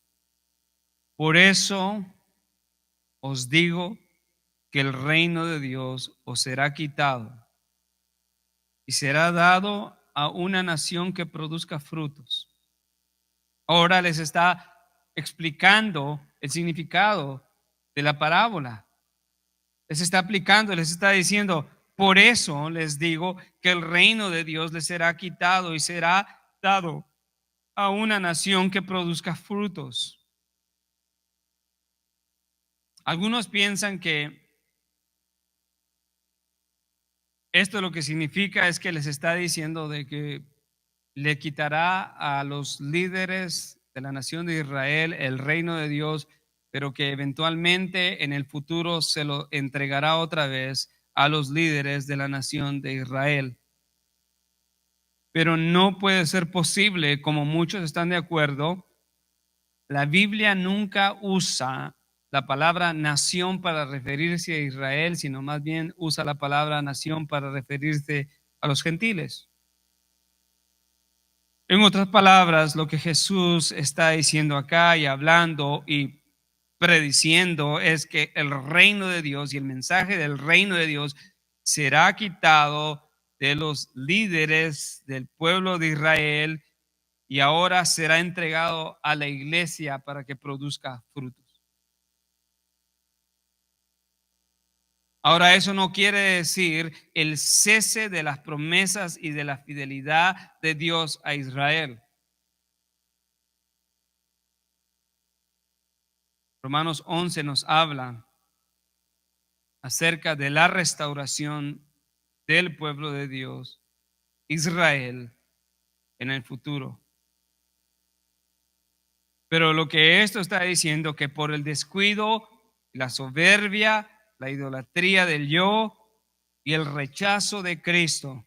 Por eso os digo que el reino de Dios os será quitado y será dado a una nación que produzca frutos. Ahora les está explicando el significado de la parábola. Les está aplicando, les está diciendo, por eso les digo que el reino de Dios les será quitado y será dado a una nación que produzca frutos. Algunos piensan que esto lo que significa es que les está diciendo de que le quitará a los líderes de la nación de Israel el reino de Dios, pero que eventualmente en el futuro se lo entregará otra vez a los líderes de la nación de Israel. Pero no puede ser posible, como muchos están de acuerdo. La Biblia nunca usa la palabra nación para referirse a Israel, sino más bien usa la palabra nación para referirse a los gentiles. En otras palabras, lo que Jesús está diciendo acá y hablando y prediciendo es que el reino de Dios y el mensaje del reino de Dios será quitado de los líderes del pueblo de Israel y ahora será entregado a la iglesia para que produzca frutos. Ahora, eso no quiere decir el cese de las promesas y de la fidelidad de Dios a Israel. Romanos 11 nos habla acerca de la restauración del pueblo de Dios, Israel, en el futuro. Pero lo que esto está diciendo, que por el descuido, la soberbia, la idolatría del yo y el rechazo de Cristo,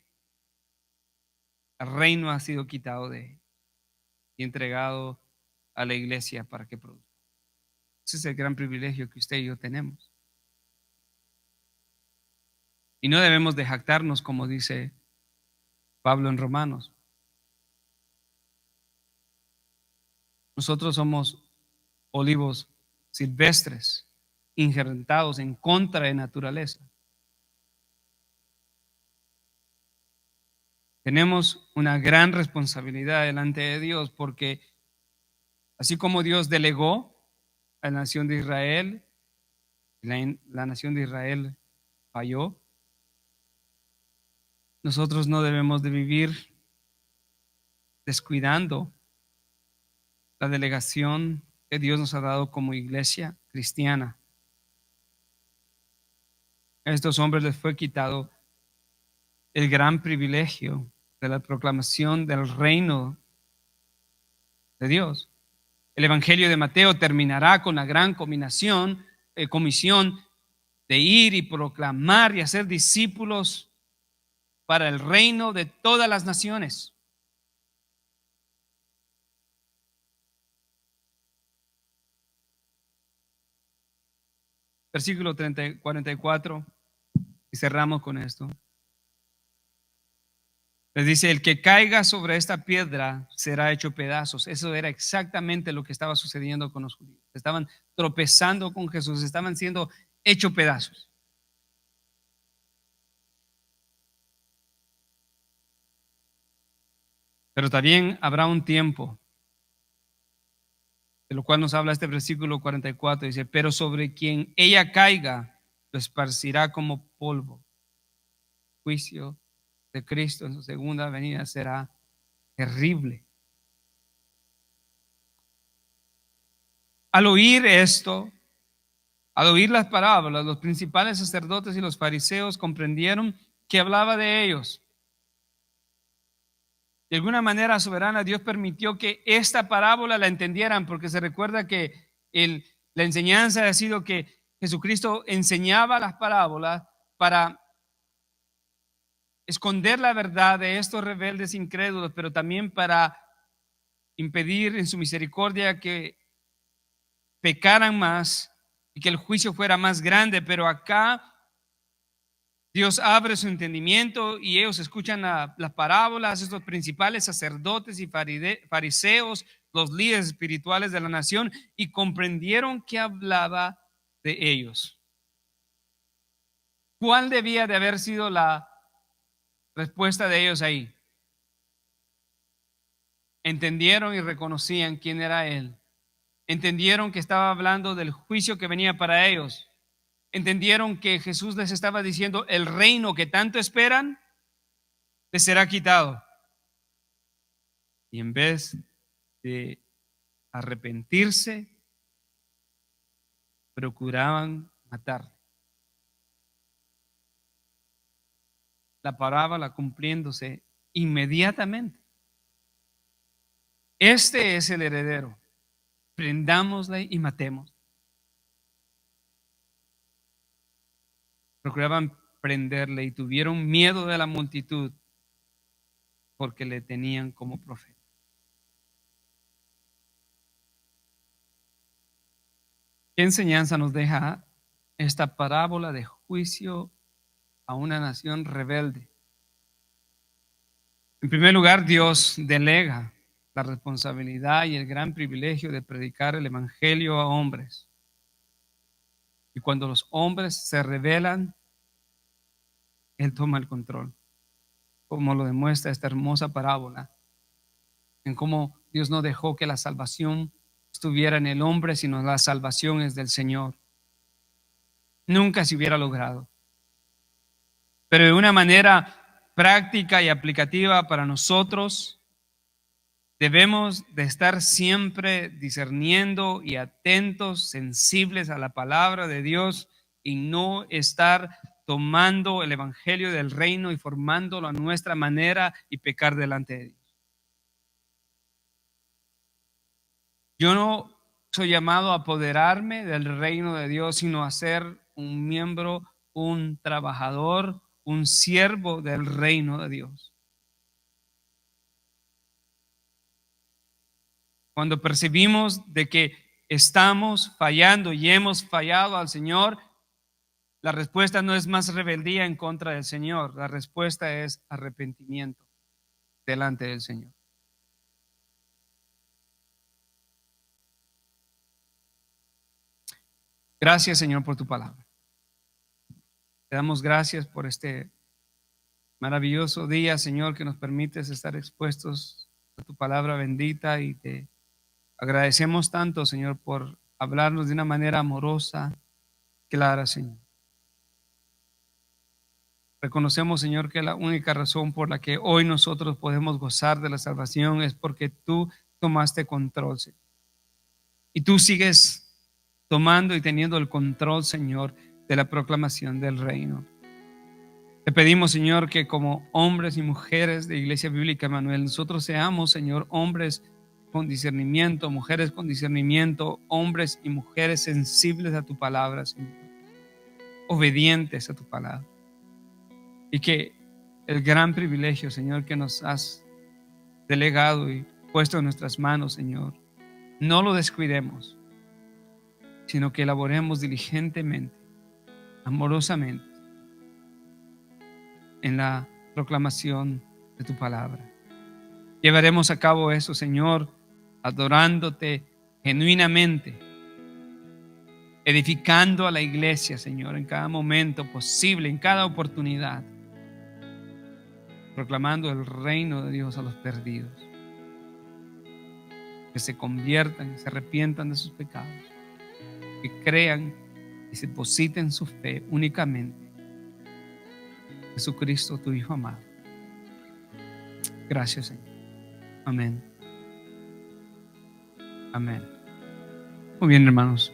el reino ha sido quitado de él y entregado a la iglesia para que produzca. Ese es el gran privilegio que usted y yo tenemos. Y no debemos de jactarnos, como dice Pablo en Romanos. Nosotros somos olivos silvestres, injertados en contra de naturaleza. Tenemos una gran responsabilidad delante de Dios, porque así como Dios delegó a la nación de Israel, la nación de Israel falló, nosotros no debemos de vivir descuidando la delegación que Dios nos ha dado como iglesia cristiana. A estos hombres les fue quitado el gran privilegio de la proclamación del reino de Dios. El Evangelio de Mateo terminará con la gran comisión de ir y proclamar y hacer discípulos para el reino de todas las naciones. Versículo 44, y cerramos con esto. Les dice, el que caiga sobre esta piedra será hecho pedazos. Eso era exactamente lo que estaba sucediendo con los judíos. Estaban tropezando con Jesús, estaban siendo hechos pedazos. Pero también habrá un tiempo, de lo cual nos habla este versículo 44. Dice, pero sobre quien ella caiga, lo esparcirá como polvo. Juicio de Cristo en su segunda venida será terrible. Al oír esto, al oír las parábolas, los principales sacerdotes y los fariseos comprendieron que hablaba de ellos. De alguna manera soberana, Dios permitió que esta parábola la entendieran, porque se recuerda que la enseñanza ha sido que Jesucristo enseñaba las parábolas para esconder la verdad de estos rebeldes incrédulos, pero también para impedir en su misericordia que pecaran más y que el juicio fuera más grande. Pero acá Dios abre su entendimiento y ellos escuchan las parábolas, estos principales sacerdotes y fariseos, los líderes espirituales de la nación, y comprendieron que hablaba de ellos. ¿Cuál debía de haber sido la respuesta de ellos ahí? Entendieron y reconocían quién era Él. Entendieron que estaba hablando del juicio que venía para ellos. Entendieron que Jesús les estaba diciendo, el reino que tanto esperan les será quitado. Y en vez de arrepentirse, procuraban matar. La parábola cumpliéndose inmediatamente. Este es el heredero. Prendámosle y matemos. Procuraban prenderle y tuvieron miedo de la multitud porque le tenían como profeta. ¿Qué enseñanza nos deja esta parábola de juicio a una nación rebelde? En primer lugar, Dios delega la responsabilidad y el gran privilegio de predicar el evangelio a hombres. Y cuando los hombres se rebelan, Él toma el control, como lo demuestra esta hermosa parábola, en cómo Dios no dejó que la salvación estuviera en el hombre, sino la salvación es del Señor. Nunca se hubiera logrado. Pero de una manera práctica y aplicativa para nosotros, debemos de estar siempre discerniendo y atentos, sensibles a la palabra de Dios y no estar tomando el evangelio del reino y formándolo a nuestra manera y pecar delante de Dios. Yo no soy llamado a apoderarme del reino de Dios, sino a ser un miembro, un trabajador, un siervo del reino de Dios. Cuando percibimos de que estamos fallando y hemos fallado al Señor, la respuesta no es más rebeldía en contra del Señor, la respuesta es arrepentimiento delante del Señor. Gracias, Señor, por tu palabra. Te damos gracias por este maravilloso día, Señor, que nos permites estar expuestos a tu palabra bendita, y te agradecemos tanto, Señor, por hablarnos de una manera amorosa, clara, Señor. Reconocemos, Señor, que la única razón por la que hoy nosotros podemos gozar de la salvación es porque tú tomaste control, Señor. Y tú sigues tomando y teniendo el control, Señor, de la proclamación del reino. Te pedimos, Señor, que como hombres y mujeres de Iglesia Bíblica Emanuel, nosotros seamos, Señor, hombres con discernimiento, mujeres con discernimiento, hombres y mujeres sensibles a tu palabra, Señor, obedientes a tu palabra. Y que el gran privilegio, Señor, que nos has delegado y puesto en nuestras manos, Señor, no lo descuidemos, sino que elaboremos diligentemente, amorosamente, en la proclamación de tu palabra. Llevaremos a cabo eso, Señor, adorándote genuinamente, edificando a la iglesia, Señor, en cada momento posible, en cada oportunidad, proclamando el reino de Dios a los perdidos, que se conviertan y se arrepientan de sus pecados, que crean y se depositen su fe únicamente en Jesucristo, tu Hijo amado. Gracias, Señor. Amén. Amén. Muy bien, hermanos.